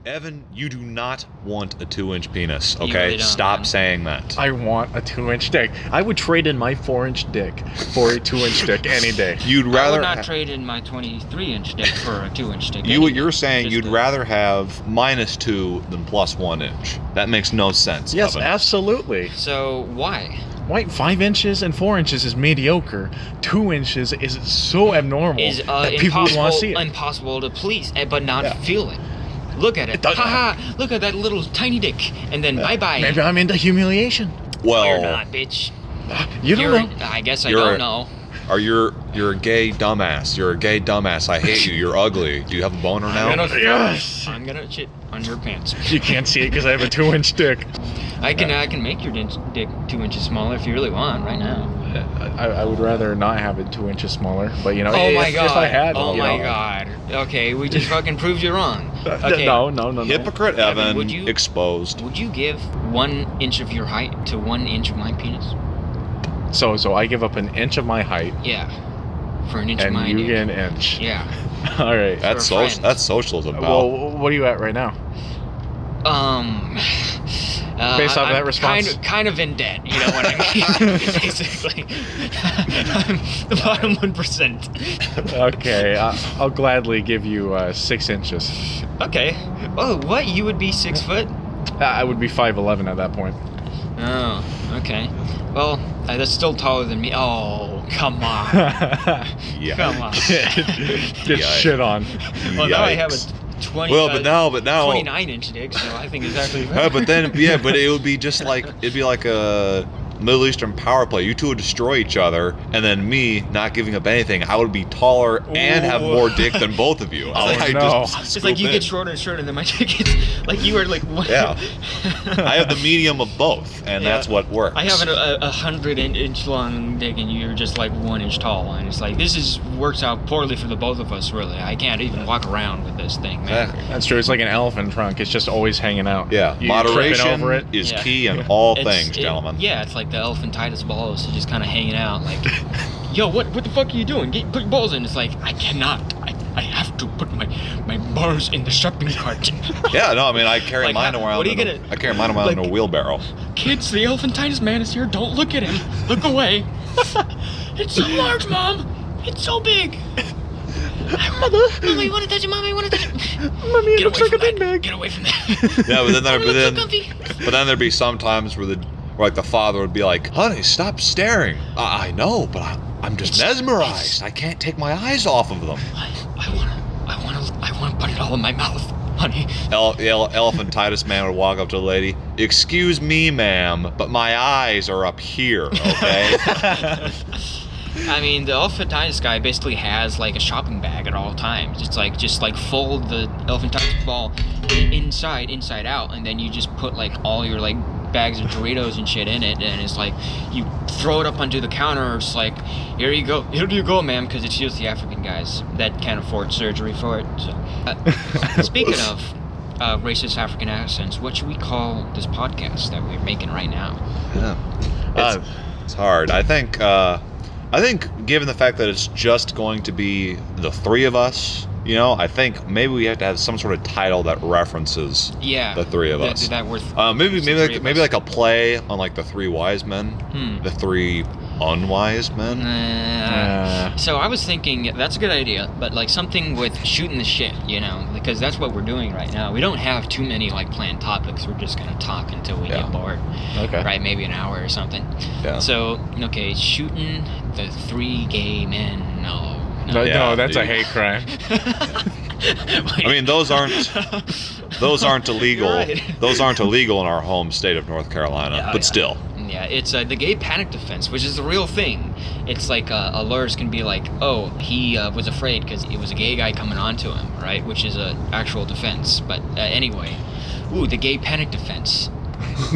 Evan, you do not want a 2-inch penis, okay? You really don't, Stop man. saying that. I want a 2-inch dick. I would trade in my 4-inch dick for a 2-inch dick any day. You'd I rather would not trade in my 23-inch dick for a 2-inch dick. You're saying Just you'd rather have -2 than +1 inch. That makes no sense. Yes, Evan. absolutely. So why? White 5 inches and 4 inches is mediocre. 2 inches is so abnormal Is that people would want to see it. impossible to please, but not Yeah. feel it. Look at it. Haha, look at that little tiny dick. And then bye-bye. Maybe I'm into humiliation. Well, You're not, bitch. You don't know. I guess I don't know. Or you're a gay dumbass. You're a gay dumbass. I hate you. You're ugly. Do you have a boner now? Yes. I'm gonna shit on your pants. You can't see it because I have a 2-inch dick. I can make your dick 2 inches smaller if you really want right now. I would rather not have it 2 inches smaller, but you know, Oh my if god. I had, oh you my know. god. Okay, we just fucking proved you wrong. Okay. No. Hypocrite Evan, would you- exposed. Would you give 1 inch of your height to 1 inch of my penis? So I give up 1 inch of my height, Yeah. For an inch of and my you dick. get 1 inch. Yeah. All right. That's For a friend. that's socialism, pal. Well, what are you at right now? Based off I'm that response? kind of in debt, you know what I mean? Basically, I'm the bottom 1%. Okay, I'll gladly give you 6 inches. Okay. Oh, what? You would be 6 foot? I would be 5'11" at that point. Oh, okay. Well, that's still taller than me. Oh, come on. Yeah. Come on. Get shit on. Well, now I have a Yikes. 20. Well, but now 29-inch dick, so I think it's actually better. but then but it would be just like it'd be like a Middle Eastern power play. You two would destroy each other, and then me not giving up anything, I would be taller and have more dick than both of you. Oh, I no. just It's like you scoop get in. shorter and shorter, and then my dick gets like you are like one. Yeah. I have the medium of both, and that's what works. I have a 100-inch long dick, and you're just like 1 inch tall, and it's like this works out poorly for the both of us. Really, I can't even walk around with this thing, man. Exactly. That's true. It's like an elephant trunk. It's just always hanging out. Yeah, You're moderation tripping over it. is Yeah. key in all It's- things, gentlemen. Yeah, it's like the elephantitis balls, just kind of hanging out. Like, yo, what the fuck are you doing? Put your balls in. It's like I cannot. I have to put my balls in the shopping cart. Yeah, no, I mean I carry Like, mine around. what are you gonna- I carry mine around in a like- wheelbarrow. Kids, the elephantitis man is here. Don't look at him. Look away. It's so large, Mom. It's so big. Mama, you want to touch it? Mama, you want to touch it? Mommy, it Get looks away like a from big that. bag. Get away from that. Yeah, but then Mama, looks so comfy. but then there'd be some times where like the father would be like, "Honey, stop staring." I know, but I'm just mesmerized. I can't take my eyes off of them. I want to put it all in my mouth, honey. Elephantitis man would walk up to the lady. "Excuse me, ma'am, but my eyes are up here, okay?" I mean, the elephantitis guy basically has like a shopping bag at all times. It's like just like fold the elephantitis ball inside out, and then you just put like all your like bags of Doritos and shit in it, and it's like you throw it up onto the counter. It's like, here you go, ma'am, because it's just the African guys that can't afford surgery for it. So, speaking of racist African accents, what should we call this podcast that we're making right now? Yeah, it's hard. I think given the fact that it's just going to be the three of us, you know, I think maybe we have to have some sort of title that references the three of us. That worth maybe like a play on like the three wise men, the three unwise men. So I was thinking that's a good idea, but like something with shooting the shit, you know, because that's what we're doing right now. We don't have too many like planned topics. We're just gonna talk until we get bored. Okay. Right, maybe an hour or something. Yeah. So okay, shooting the three gay men. No, No, that's dude. a hate crime. I mean, those aren't illegal. You're right. Those aren't illegal in our home state of North Carolina. But still. Yeah, it's the gay panic defense, which is a real thing. It's like a lawyers can be like, oh, he was afraid because it was a gay guy coming onto him, right? Which is an actual defense. But anyway, the gay panic defense.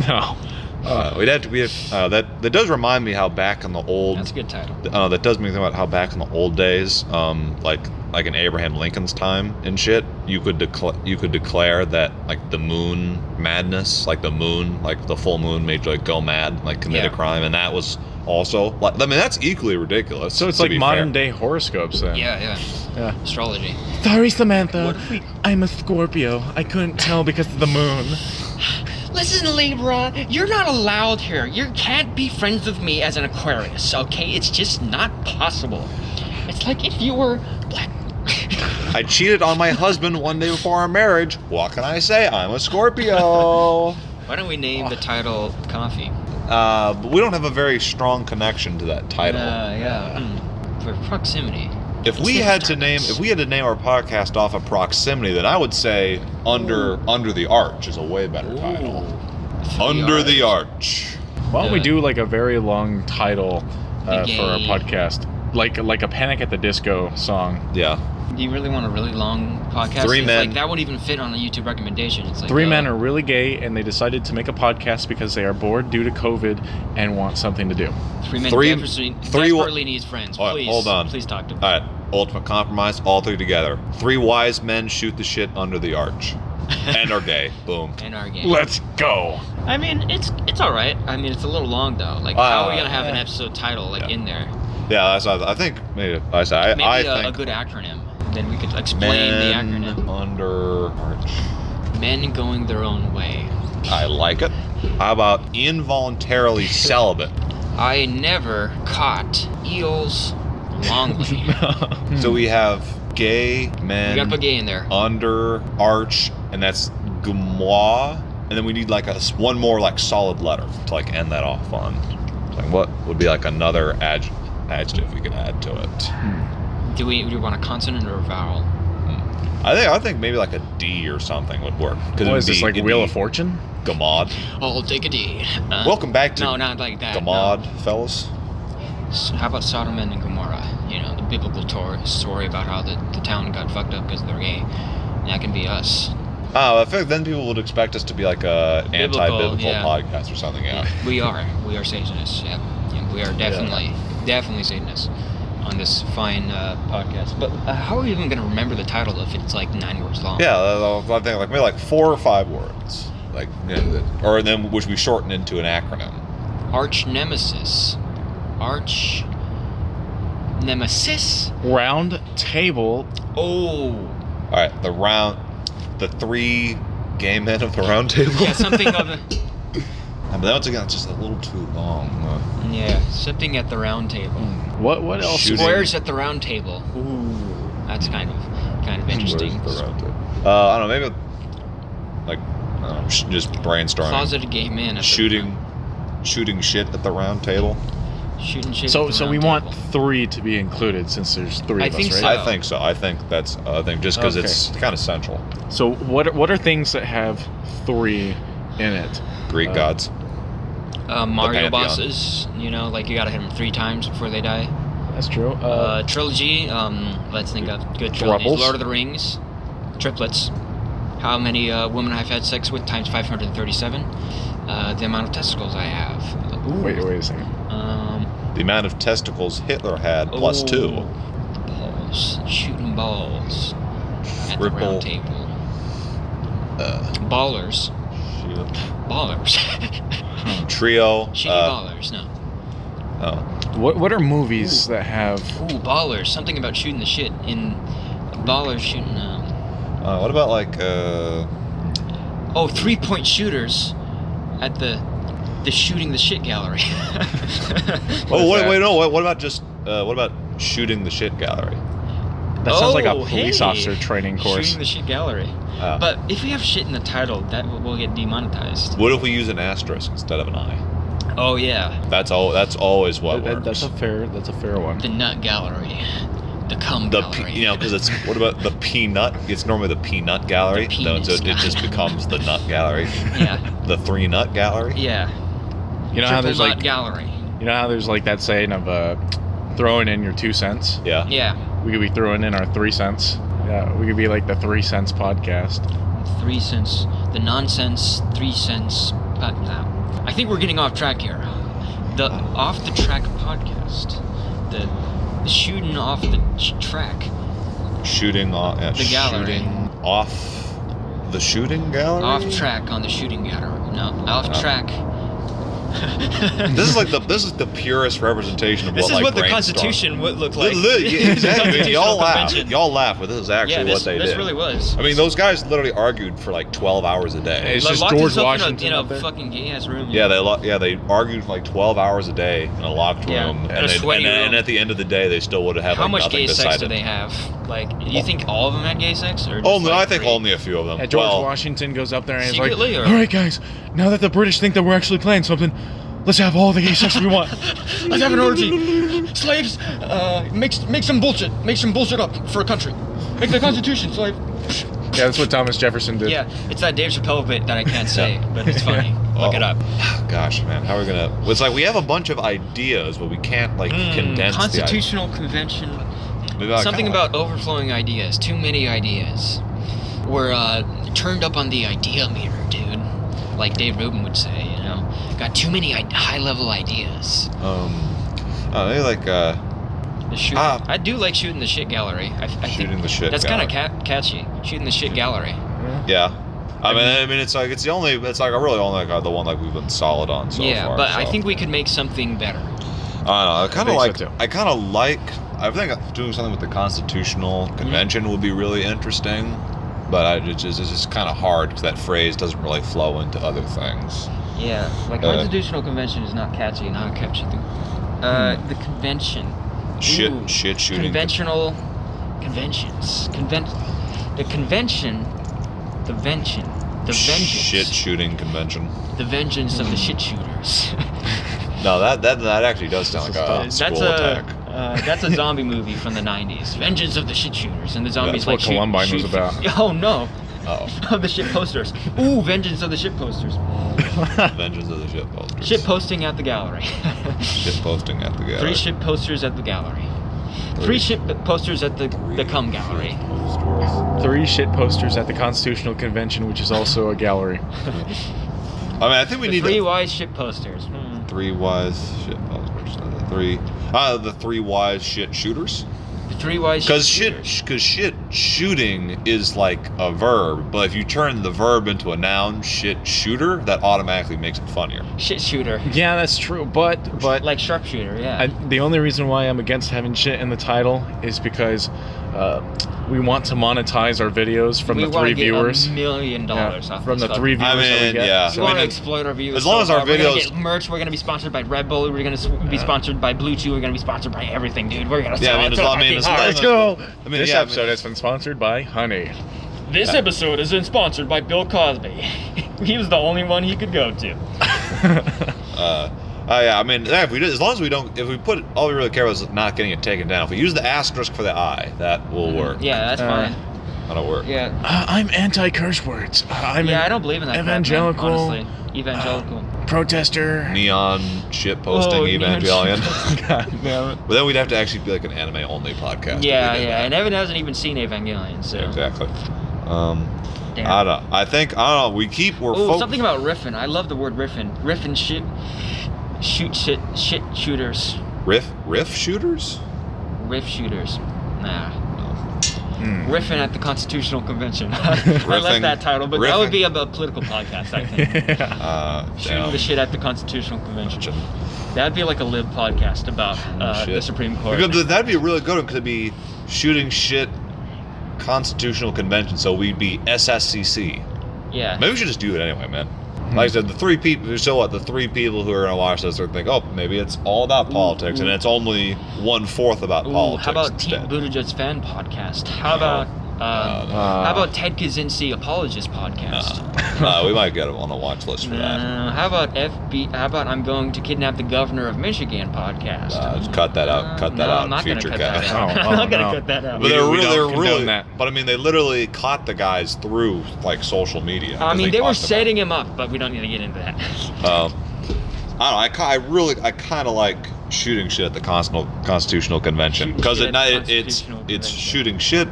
No. That does remind me how back in the old. That's a good title. That does make me think about how back in the old days, like in Abraham Lincoln's time and shit, you could declare that like the moon madness, like the moon, like the full moon made you like go mad, like commit a crime, and that was also like, I mean, that's equally ridiculous. So it's to like be modern fair. day horoscopes then. Yeah. Yeah. astrology. Sorry, Samantha. What if we- I'm a Scorpio. I couldn't tell because of the moon. Listen, Libra, you're not allowed here. You can't be friends with me as an Aquarius, okay? It's just not possible. It's like if you were black. I cheated on my husband one day before our marriage. What can I say? I'm a Scorpio. Why don't we name the title Coffee? But we don't have a very strong connection to that title. For proximity. If we had to name our podcast off of proximity, then I would say Under the Arch is a way better title. Under the Arch. Why don't we do like a very long title for our Gay. podcast, like a Panic at the Disco song? Yeah. Do you really want a really long podcast? Three It's men. Like, that wouldn't even fit on a YouTube recommendation. It's like, Three men are really gay, and they decided to make a podcast because they are bored due to COVID and want something to do. Three men three- desperately needs friends. All right, Please, hold on. Please talk to me. All right. Ultimate compromise. All three together. 3 wise men shoot the shit under the arch, and are gay. Boom. In our game. Let's go. I mean, it's all right. I mean, it's a little long though. Like, how are we gonna have an episode title in there? Yeah, that's. I think maybe I said. Maybe I a think good acronym. Then we could explain the acronym. Under arch. Men going their own way. I like it. How about involuntarily celibate? I never caught eels longly. So we have gay men. You gotta put gay in there. Under arch, and that's gmois, and then we need like one more like solid letter to like end that off on. Like what would be like another adjective we could add to it? Do we want a consonant or a vowel? I think maybe like a D or something would work. What is this, like Wheel of Fortune? Gamad. I'll take a D. Welcome back to No, not like that. Gamad, no. fellas. How about Sodom and Gomorrah? You know, the biblical story about how the town got fucked up because they're gay. That can be us. Oh, I feel like then people would expect us to be like a anti-biblical yeah. podcast or something. Yeah. We are Satanists. Yeah. We are definitely Satanists on this fine podcast. But how are we even going to remember the title if it's like 9 words long? Yeah, I think like maybe like 4 or 5 words, like or then which we shorten into an acronym. Arch nemesis. Arch nemesis. Round table. Oh. All right, the 3 gay men of the round table. Yeah, something of a. But once again, it's just a little too long. Yeah, something at the round table. What else? Shooting. Squares at the round table. Ooh, that's kind of interesting. Where's the round table? I don't know, maybe like just brainstorming. Closeted gay man. At Shooting shit at the round table. Shooting shit. So at the so round we table. want 3 to be included since there's 3 I of think us, so. right? I think so. I think just because Okay. it's kind of central. So what are things that have 3 in it? Greek gods. Mario Pantheon. bosses. You know, like you gotta hit them 3 times before they die. That's true. Trilogy. Let's think of good trilogies. Thruples. Lord of the Rings. Triplets. How many women I've had sex with times 537. The amount of testicles I have. Wait a second. The amount of testicles Hitler had plus 2. Balls. Shooting balls. At the Triple. round table. Ballers. Ballers. Trio. Shitty ballers, no. Oh. What are movies that have? Ooh, ballers. Something about shooting the shit in ballers shooting. What about like 3-point shooters at the shooting the shit gallery. What about just what about shooting the shit gallery? That sounds like a police officer training course. Shooting the shit gallery. But if we have shit in the title, that will get demonetized. What if we use an asterisk instead of an I? Oh yeah, That's always what works. That's a fair one. the nut gallery, the cum gallery. Because it's what about the peanut? It's normally the peanut gallery. The No, penis so it just becomes the nut gallery. Yeah, The 3 nut gallery. yeah. You know how Triple there's nut like gallery. you know how there's like that saying of throwing in your 2 cents. Yeah. Yeah, We could be throwing in our 3 cents. Yeah, we could be like the 3 cents podcast. 3 cents. The nonsense 3 cents. No. I think we're getting off track here. The off the track podcast. The shooting off the track. Shooting off. The gallery. Shooting off the shooting gallery. Off track on the shooting gallery. No, off track. This is the purest representation of This what is like what the brainstorm- Constitution would look like. Exactly. Y'all laugh. Convention. Y'all laugh, but this is actually what they did. This really was. I mean, those guys literally argued for like 12 hours a day. It's just locked George himself Washington in a up there. fucking gay ass room. Yeah, they argued for like 12 hours a day in a locked Yeah, room, in a and, sweaty room. and at the end of the day, they still would have had How like much nothing gay decided. sex do they have? Like, you think all of them had gay sex, or just Only, like I think 3? only a few of them. Yeah, George Well, Washington goes up there and is like, Secretly, or- all right, guys, now that the British think that we're actually playing something, let's have all the gay sex we want. Let's have an orgy. Slaves, make some bullshit. Make some bullshit up for a country. Make the Constitution, slave. Yeah, that's what Thomas Jefferson did. Yeah, it's that Dave Chappelle bit that I can't say, but it's funny. Look it up. Gosh, man, how are we gonna? It's like we have a bunch of ideas, but we can't like condense Constitutional convention. the Something about overflowing ideas. Too many ideas. We're turned up on the idea meter, dude. Like Dave Rubin would say, you know. Got too many high-level ideas. Maybe like The shoot. I do like shooting the shit gallery. I shooting think the shit. that's gallery. kind of catchy. Shooting the shit gallery. Yeah. I mean, it's like it's like I really only like the one like we've been solid on so Yeah, far. but so. I think we could make something better. I don't know. I kind of like. too. I think doing something with the Constitutional Convention would be really interesting, but it's just kind of hard because that phrase doesn't really flow into other things. Yeah, like Constitutional Convention is not catchy, not catchy. The convention. Ooh, Shit shooting. Conventional conventions. The convention. The vengeance. Shit shooting convention. The vengeance of the shit shooters. No, that actually does sound like a school attack. That's a zombie movie from the 90s. Vengeance of the shit shooters, and the zombies That's what Columbine was about. Oh no. Oh. Of the shit posters. Ooh, vengeance of the shit posters. Vengeance of the shit posters. Shit posting at the gallery. Shit posting at the gallery. 3 shit posters at the gallery. 3 shit posters at the cum gallery. 3 shit posters at the Constitutional Convention, which is also a gallery. I mean, I think we need 3 wise shit posters. 3 wise shit posters. The 3 wise shit shooters. The 3 wise shit Because shit shooting is like a verb, but if you turn the verb into a noun, shit shooter, that automatically makes it funnier. Shit shooter. Yeah, that's true, but Like sharpshooter, yeah. the only reason why I'm against having shit in the title is because we want to monetize our videos from the 3 viewers. $1 million off from this the 3 viewers I that we mean, get. yeah. We So want to mean, exploit our views. as long as our We're gonna videos- get merch. We're gonna be sponsored by Red Bull. We're gonna be sponsored by Blue Chew. We're gonna be sponsored by everything, dude. We're gonna sell it so fucking hard. let's go. I mean, This yeah, I episode has been sponsored by Honey. This episode is sponsored by Bill Cosby. He was the only one he could go to. Yeah, I mean, if we do, as long as we don't, if we put all we really care about is not getting it taken down. If we use the asterisk for the I, that will work. Yeah, that's fine. That'll work. Yeah. I'm anti-curse words. I'm I don't believe in that. evangelical. Crap, man, honestly, evangelical. protester. Neon shit posting neon evangelion. God damn it. But then we'd have to actually be like an anime only podcast. Yeah, if we did yeah. that. And Evan hasn't even seen Evangelion, so. Exactly. Damn. I don't know. I don't know. We're Oh, something about riffing. I love the word riffing. Riffing shit. Shit shooters. riff shooters. Riff shooters. Nah. Hmm. Riffing at the Constitutional Convention. I like that title, but that would be a political podcast, I think. Shooting Damn. the shit at the Constitutional Convention. That'd be like a lib podcast about the Supreme Court. Because that'd be a really good one. Could be shooting shit Constitutional Convention. So we'd be SSCC. Yeah. Maybe we should just do it anyway, man. Like I said, the 3 people. So what? The 3 people who are gonna watch this are think, oh, maybe it's all about politics, and it's only 1/4 about politics. How about instead. Team Buttigieg's fan podcast? How about how about Ted Kaczynski apologist podcast? We might get him on a watch list for that. How about How about I'm going to kidnap the governor of Michigan podcast? Just cut that out. Cut that no, out. I'm not Future gonna cut guy. that out. Oh, I'm not gonna no. cut that out. But they're We don't really. condone that. But I mean, they literally caught the guys through like social media. I mean, they were talked about setting him up, but we don't need to get into that. I don't know. I kind of like shooting shit at the Constitutional Convention because Shooting shit at the it's Constitutional it's Convention. shooting shit,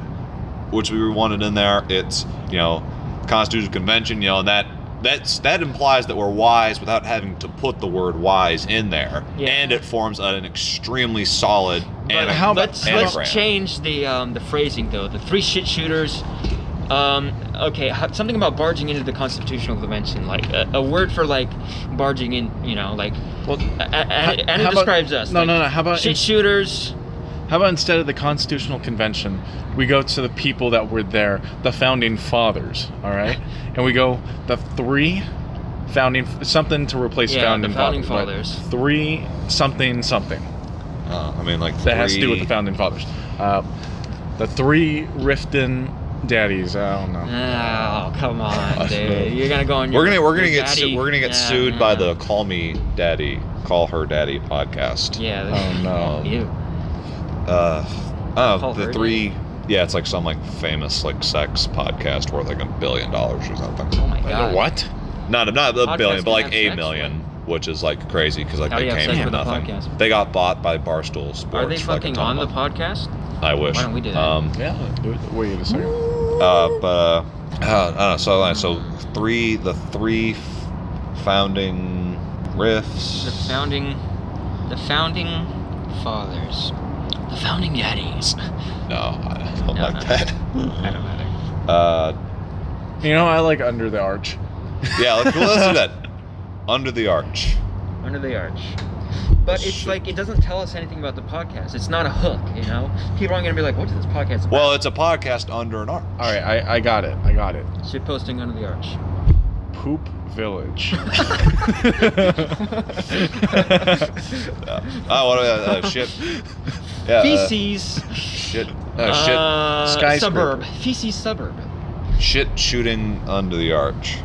which we wanted in there. It's Constitutional Convention. And that implies that we're wise without having to put the word wise in there, Yeah. and it forms an extremely solid. But how about- let's change the phrasing though. The 3 shit shooters Okay, something about barging into the Constitutional Convention, like a word for like barging in, you know, like. Well, and it describes us. No, like, no, no. How about shit shooters? How about instead of the Constitutional Convention, we go to the people that were there, the founding fathers, all right? And we go the 3 founding, something to replace founding fathers. Right? 3 something something. I mean, like that has to do with the founding fathers. The 3 Riften daddies. I don't know. Oh, come on, dude! You're gonna go on. We're gonna get sued by the Call Me Daddy, Call Her Daddy podcast. Yeah. Oh no. You. The 3. Yeah, it's like some like famous like sex podcast worth like $1 billion or something. Oh my god. What? Not $1 billion, but like have $1 sex, million, which is like crazy because like How do they you have came sex from with a nothing. podcast? They got bought by Barstool Sports. Are they for, like, a fucking ton on the of money. podcast? I wish. Why don't we do that? Yeah. Wait a second. I don't know. So the 3 founding riffs. The founding fathers, the founding daddies. No, I don't like that. I don't matter. You know, I like Under the Arch. Yeah, let's do that. Under the Arch. Under the Arch. But it's like, it doesn't tell us anything about the podcast. It's not a hook, you know? People aren't going to be like, what is this podcast about? Well, it's a podcast under an arch. All right, I got it. Shitposting Under the Arch. Poop Village. Shit. Yeah, Feces. Shit. Suburb. Feces suburb. Shit shooting under the arch.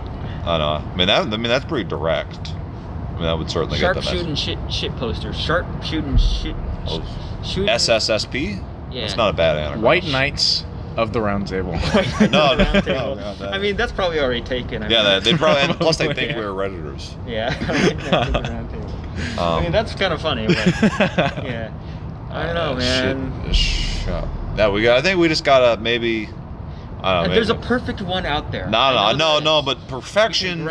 I don't know. I mean that's pretty direct. I mean, that would certainly Sharp get the shooting message. shit posters. Sharp shooting shit. Shooting. SSSP? Yeah. That's not a bad anagram. White Knights of the Round Table. No. I mean, that's probably already taken. They probably, and plus they think we're Redditors. Yeah. I mean, that's kind of funny, but yeah. I don't know, man. I think we just gotta maybe. I don't know. There's a perfect one out there. No. But perfection.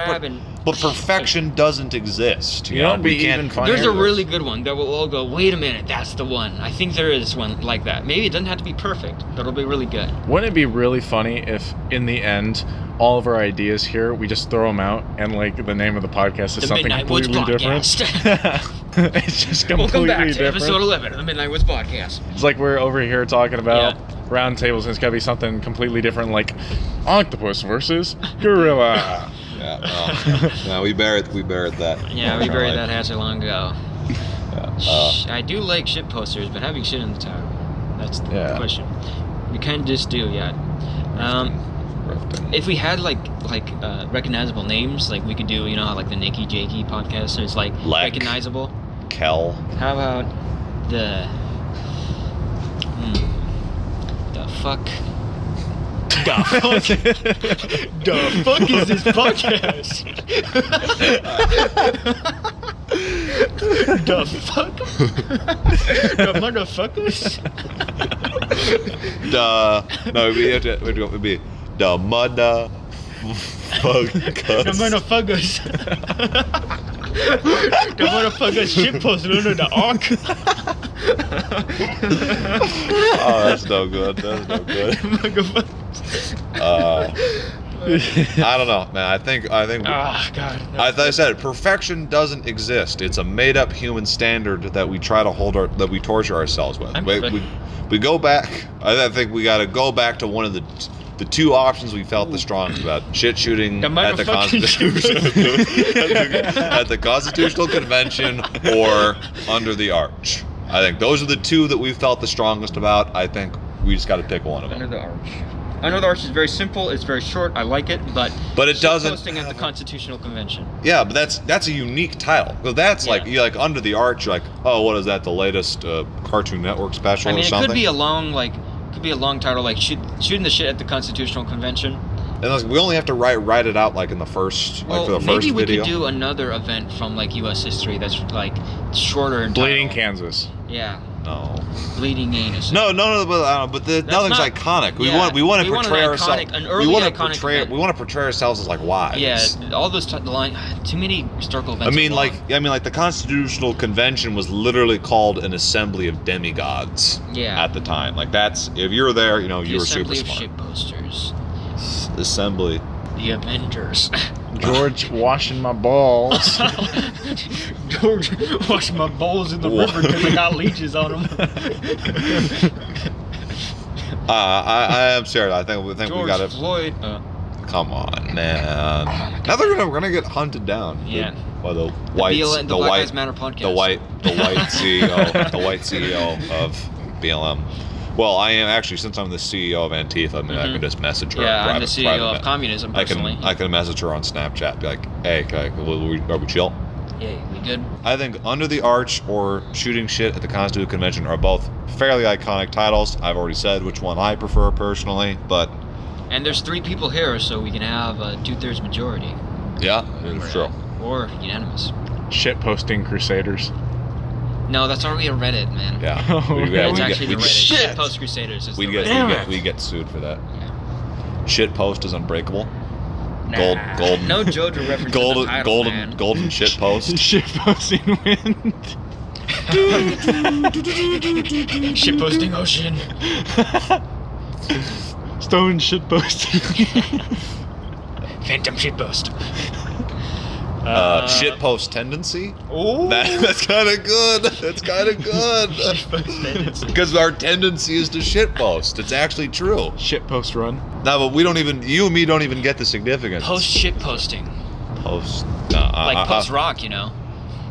But perfection doesn't exist. You know, we can't. There's a really good one that will all go, wait a minute, that's the one. I think there is one like that. Maybe it doesn't have to be perfect, but it'll be really good. Wouldn't it be really funny if, in the end, all of our ideas here, we just throw them out, and like the name of the podcast is the something Midnight Woods completely different? It's just completely Welcome back to different. episode 11 of the Midnight Woods podcast. It's like we're over here talking about round tables, and it's gotta be something completely different, like octopus versus gorilla. No, we buried that. Yeah, we buried that hatchet long ago. I do like shit posters, but having shit in the title, that's the question. We kind of just do, if we had like recognizable names, like we could do, you know, like the Nikki Jakey podcast, so it's like recognizable. Kel. How about the fuck? The fuck is this podcast? The fuck? The motherfuckers? It'd be the motherfuckers. The motherfuckers. The motherfuckers shitposted under the arc. Oh, that's no good. I don't know, man. I think. Oh God. As I said, perfection doesn't exist. It's a made-up human standard that we try to that we torture ourselves with. We go back. I think we got to go back to one of the 2 options we felt the strongest about: shit shooting at the Constitution, at the Constitutional Convention, or under the arch. I think those are the 2 that we felt the strongest about. I think we just got to pick one of them. Under the arch. Under the Arch is very simple. It's very short. I like it, but it doesn't. Posting at the Constitutional Convention. Yeah, but that's a unique title. Because that's like you like Under the Arch. You're like, oh, what is that? The latest Cartoon Network special or something? It could be a long title like shooting the shit at the Constitutional Convention. And like, we only have to write it out like in the first for the first maybe we video. could do another event from like U.S. history that's like shorter and Bleeding Kansas. Yeah. No. Bleeding anus. No, but nothing's iconic. We want to portray ourselves. We want to portray ourselves as like wise. Yeah, all those too many historical events. I mean, like the Constitutional Convention was literally called an assembly of demigods. Yeah. At the time, like that's if you're there, you know, you were super smart. Assembly of shitposters. assembly. The Avengers. George washing my balls. George washing my balls in the river because I got leeches on them. I am serious. I think George we got it. Floyd. Come on, man. Now we're gonna get hunted down. Yeah. By the white, the Black Lives Matter podcast. the white CEO, the white CEO of BLM. Well, I am actually, since I'm the CEO of Antifa, I can just message her. Yeah, I'm the CEO of communism. Personally, I can message her on Snapchat. Be like, hey, are we chill? Yeah, we good. I think Under the Arch or Shooting Shit at the Constitutional Convention are both fairly iconic titles. I've already said which one I prefer personally, but. And there's 3 people here, so we can have a 2/3 majority. Yeah, it's true. Or unanimous. Shitposting Crusaders. No, that's already a Reddit, man. Yeah. It's actually the Reddit. Shit. Shitpost Crusaders is We the get Reddit. we get sued for that. Yeah. Shitpost is unbreakable. Nah. Golden. No JoJo reference to the title, man. golden shitpost. Shitposting wind. Shitposting ocean. Stone shitposting. Phantom shitpost. Shitpost tendency. Oh. That's kind of good. That's kind of good. Shitpost tendency. Because our tendency is to shitpost. It's actually true. Shitpost run. No, but you and me don't even get the significance. Post shitposting. Post. Like post rock, you know.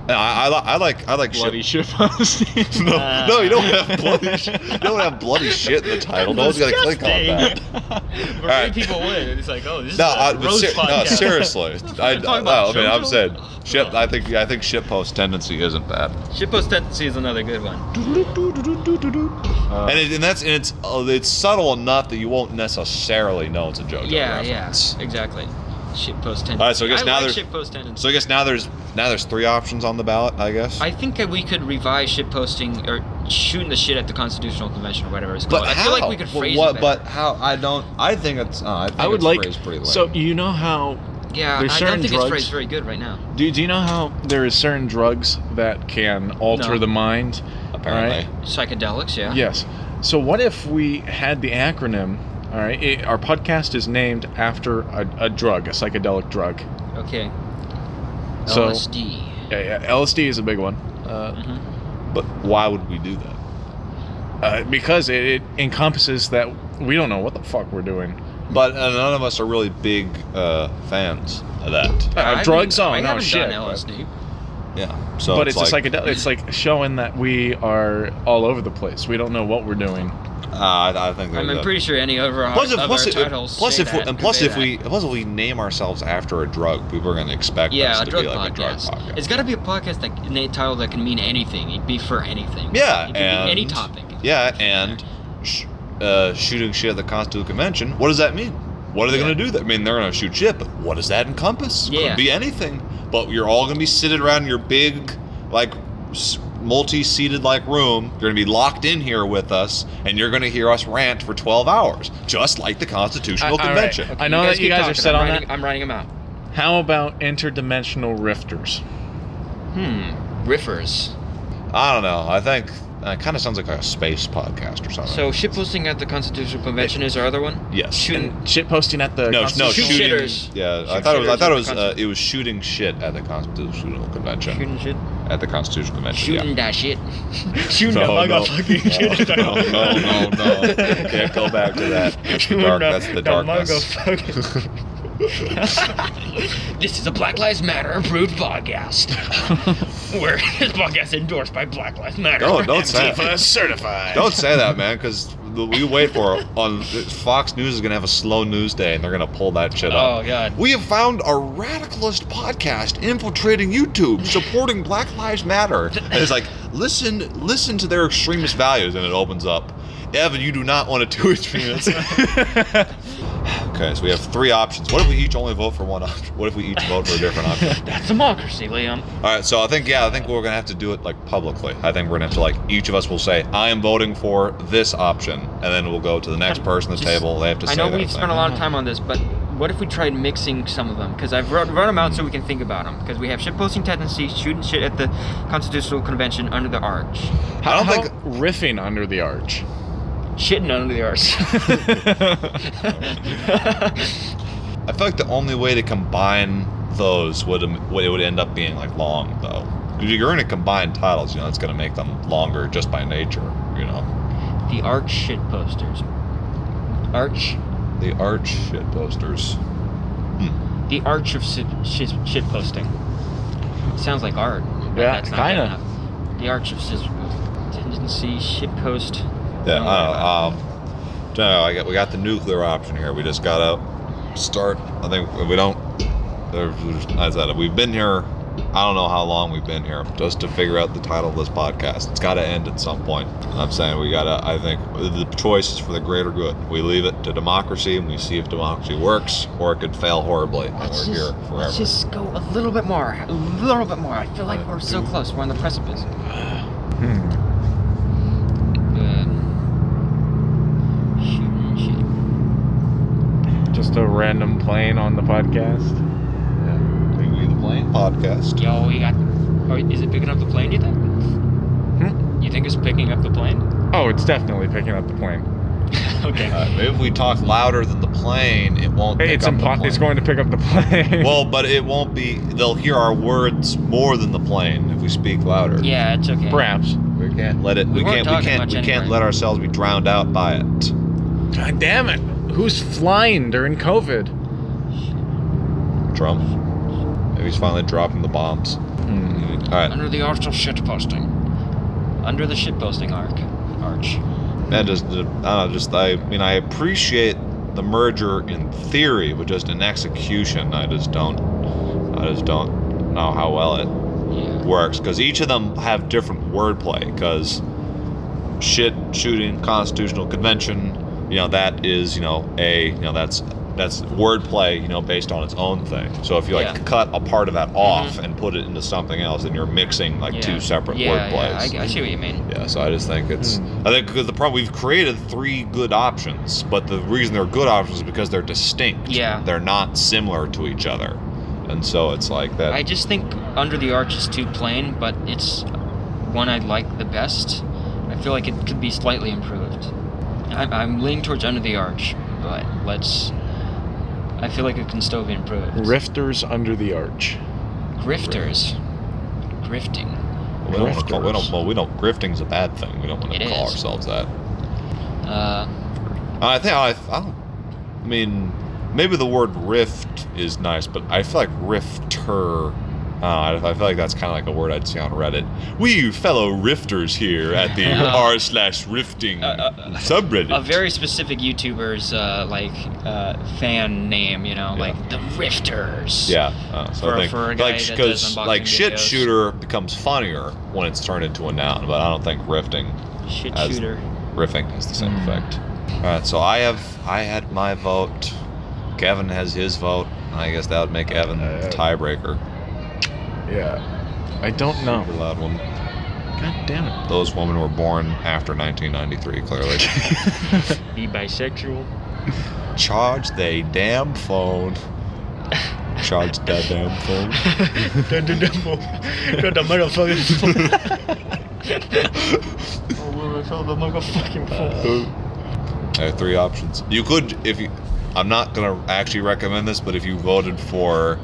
I like Bloody shit. shitposting. No, you don't have bloody. You don't have bloody shit in the title. No one's gonna click on that. But Alright. people would. It's like, oh, this is No, a roast podcast. seriously. Talking about I'm JoJo? saying shit. I think shitpost tendency isn't bad. Shitpost tendency is another good one. It's subtle enough that you won't necessarily know it's a JoJo reference. Yeah, exactly. Shitpost tendency. All right, so I guess now like there's shitpost tendency. So I guess now there's 3 options on the ballot. I guess. I think that we could revise shitposting or shooting the shit at the Constitutional Convention or whatever it's called. But I how? feel like we could phrase it better. But how? I don't. I think it's. I think I would it's like. phrased pretty lame. So you know how Yeah, there's I certain don't think drugs- it's phrased very good right now. do you know how there is certain drugs that can alter No. the mind? apparently. Alright? Psychedelics, yeah. Yes. So what if we had the acronym? All right, our podcast is named after a drug, a psychedelic drug. Okay. So- LSD. Yeah, LSD is a big one. But why would we do that? Because it encompasses that we don't know what the fuck we're doing. But none of us are really big fans of that. Drugs I on, no haven't shit. done LSD. Yeah. So But it's a like, psychedelic. It's like showing that we are all over the place. We don't know what we're doing. I think. I'm pretty sure any other Plus, titles say that, if we name ourselves after a drug, people are going to expect us a to drug be like a drug podcast. podcast. It's got to be a podcast title that can mean anything. It'd be for anything. Yeah, it could and be any topic. Yeah, and shooting shit at the Constitutional Convention. What does that mean? What are they going to do? That I mean, they're going to shoot shit, but what does that encompass? Yeah. Could be anything. But you're all going to be sitting around in your big, like, multi-seated like room. You're going to be locked in here with us, and you're going to hear us rant for 12 hours, just like the Constitutional all right. Convention. I know that you guys are set on that. I'm writing them out. How about interdimensional rifters? Riffers. I don't know. I think it kind of sounds like a space podcast or something. So shitposting at the Constitutional Convention is our other one. Yes. Shooting. Shitposting at the No, Constitutional- Shoot shooting. shitters. Yeah, I Shoot thought shitters it was shooting shit at the Constitutional Convention. Shooting shit. At the Constitutional Convention. Shooting that shit. Shooting No, that no. motherfucking shit. No. Can't go back to that. That's the dark. That's the darkness. This is a Black Lives Matter approved podcast. Where this podcast endorsed by Black Lives Matter. Don't say Antifa that. certified. Don't say that, man, because we wait for on Fox News is gonna have a slow news day, and they're gonna pull that shit up. Oh God. We have found a radicalist podcast infiltrating YouTube, supporting Black Lives Matter. And it's like, listen to their extremist values, and it opens up. Evan, you do not want to do extremists. Okay, so we have 3 options. What if we each only vote for one option? What if we each vote for a different option? That's democracy, Liam. All right, so I think we're gonna have to do it like publicly. I think we're gonna have to like each of us will say, I am voting for this option, and then we'll go to the next person at the table. They have to say I know their we've thing. spent a lot of time on this, but what if we tried mixing some of them? Because I've wrote them out so we can think about them. Because we have shitposting tendencies, shooting shit at the Constitutional Convention under the arch. How I don't about riffing under the arch? Shitting under the arch. I feel like the only way to combine those would end up being like long though. If you're going to combine titles, you know, it's going to make them longer just by nature, you know. The arch shit posters. Arch. The arch shit posters. The arch of shit posting. Sounds like art. But Yeah, that's not kinda. good enough. The arch of tendency shit post. Yeah, we got the nuclear option here. We just gotta start. I think we don't. As I said, we've been here. I don't know how long we've been here just to figure out the title of this podcast. It's got to end at some point. I'm saying we gotta. I think the choice is for the greater good. We leave it to democracy and we see if democracy works, or it could fail horribly and we're here forever. Let's just go a little bit more. A little bit more. I feel like we're so close. We're on the precipice. Shootin' shit. Just a random plane on the podcast. We the plane podcast. Yo, we got. Oh, is it picking up the plane? Do you think? You think it's picking up the plane? Oh, it's definitely picking up the plane. Okay. Maybe if we talk louder than the plane, it won't. Hey, pick up the plane. it's going to pick up the plane. Well, but it won't be. They'll hear our words more than the plane if we speak louder. Yeah, it's okay. Perhaps. We can't let it. We weren't can't. We talking can't. much We can't anyway. let ourselves be drowned out by it. God damn it! Who's flying during COVID? Trump. Maybe he's finally dropping the bombs. All right. Under the arch of shit posting. Under the shit posting arch. I mean, I appreciate the merger in theory, but just in execution, I just don't know how well it works, because each of them have different wordplay. Because shooting, constitutional convention, you know, that is, that's wordplay, based on its own thing. So if you cut a part of that off and put it into something else, then you're mixing two separate wordplays. Yeah, I see what you mean. Yeah, so I just think it's. I think because the problem, we've created 3 good options, but the reason they're good options is because they're distinct. Yeah. They're not similar to each other, and so it's like that. I just think Under the Arch is too plain, but it's one I like the best. I feel like it could be slightly improved. I'm leaning towards Under the Arch, but I feel like it can still be improved. Rifters under the arch. Grifters. Grifting. We don't. Grifting's a bad thing. We don't want to call ourselves that. I mean, maybe the word rift is nice, but I feel like rifter. I feel like that's kind of like a word I'd see on Reddit. We fellow rifters here at the r/rifting subreddit. A very specific YouTuber's fan name, like the Rifters. Yeah. So I think for a guy that does unboxing shit videos. shooter becomes funnier when it's turned into a noun, but I don't think riffing has the same effect. All right, so I had my vote. Kevin has his vote. I guess that would make Evan the tiebreaker. Yeah. I don't know. Super loud woman. God damn it. Those women were born after 1993, clearly. Be bisexual. Charge they damn phone. Charge that damn phone. Got the motherfucking phone. I have 3 options. You could, I'm not gonna actually recommend this, but if you voted for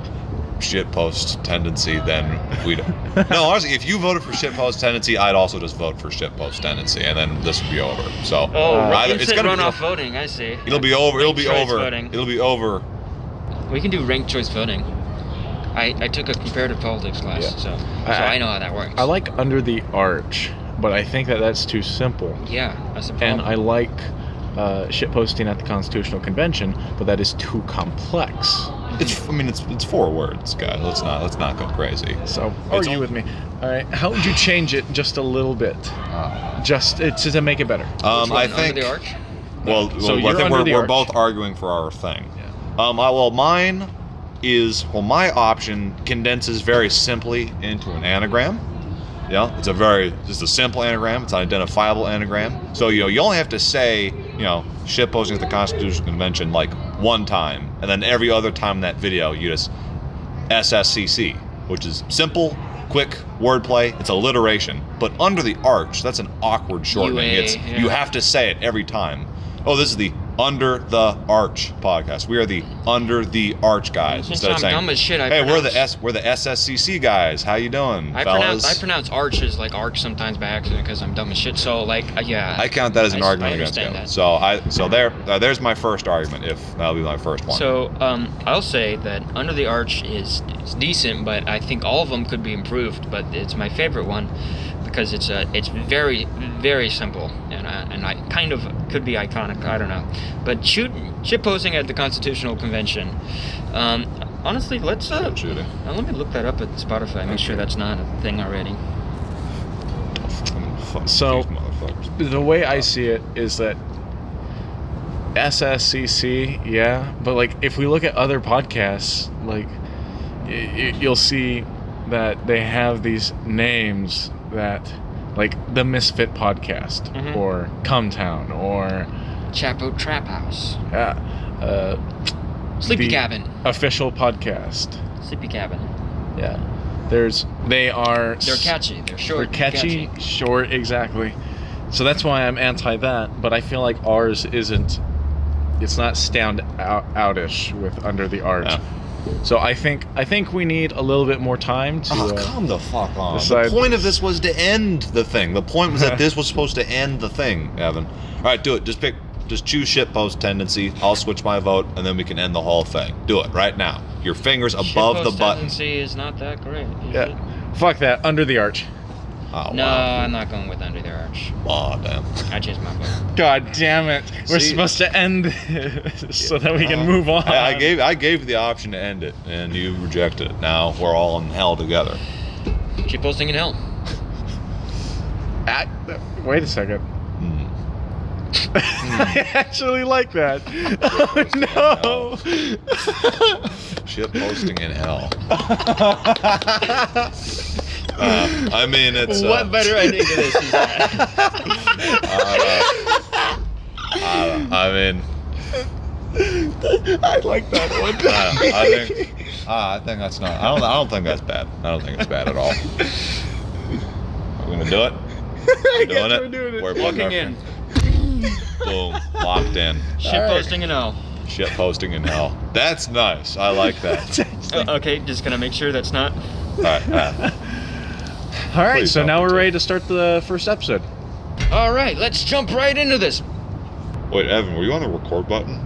shitpost tendency, then we don't. No, honestly, if you voted for shitpost tendency, I'd also just vote for shitpost tendency, and then this would be over. So, instant runoff voting. I see. It'll be over. It'll be Ranked choice over. voting. It'll be over. We can do ranked choice voting. I took a comparative politics class, so I know how that works. I like Under the Arch, but I think that's too simple. Yeah, that's a problem. And I like shitposting at the Constitutional Convention, but that is too complex. It's 4 words, guys. Let's not go crazy. So argue with me. All right, how would you change it just a little bit, just to make it better? I think. Under the Arch? Well, So I you're think under the we're arch. both arguing for our thing. Yeah. My option condenses very simply into an anagram. Yeah, it's just a simple anagram. It's an identifiable anagram. So you only have to say shitposting at the Constitutional Convention like one time, and then every other time in that video you just SSCC, which is simple, quick wordplay. It's alliteration. But Under the Arch, that's an awkward shortening. You have to say it every time. Oh, this is the Under the Arch podcast. We are the Under the Arch guys. Since Instead of I'm saying, dumb as shit, hey, we're the SSCC guys. How you doing, fellas? I pronounce arch as like arch sometimes by accident because I'm dumb as shit. So like, yeah. I count that as an argument against you. that. So there's my first argument. If that'll be my first one. So I'll say that Under the Arch is decent, but I think all of them could be improved. But it's my favorite one because it's very, very simple and I kind of could be iconic. I don't know. But shitposting at the Constitutional Convention. Honestly, let's let me look that up at Spotify. Make sure that's not a thing already. So the way I see it is that SSCC, yeah, but like if we look at other podcasts, like you'll see that they have these names that, like the Misfit Podcast, or Cumtown, or Chapo Trap House. Sleepy Cabin. Official podcast. Sleepy Cabin. Yeah. They're catchy. They're short. They're catchy, short, exactly. So that's why I'm anti that, but I feel like ours isn't. It's not stand outish with Under the Arch. Yeah. So I think we need a little bit more time to. Come the fuck on. Decide. The point of this was to end the thing. The point was that this was supposed to end the thing, Evan. All right, do it. Just choose shitpost tendency. I'll switch my vote, and then we can end the whole thing. Do it right now. Your fingers above the button. Tendency is not that great. Yeah. It? Fuck that. Under the Arch. Oh, no, wow. I'm not going with Under the Arch. Oh, damn. I changed my vote. God damn it. We're supposed to end this so that we can move on. I gave you the option to end it, and you rejected it. Now we're all in hell together. Shitposting in hell. Wait a second. I actually like that. Oh, no. Shitposting in hell. I mean, it's... what better idea to this is that? I mean... I like that one. I think that's not... I don't think that's bad. I don't think it's bad at all. We're going to do it? We're doing it. We're Looking in. Boom. Locked in. Shitposting in hell. Shitposting in hell. That's nice. I like that. Okay, just gonna make sure that's not. All right, so now we're ready to start the first episode. All right, let's jump right into this. Wait, Evan, were you on the record button?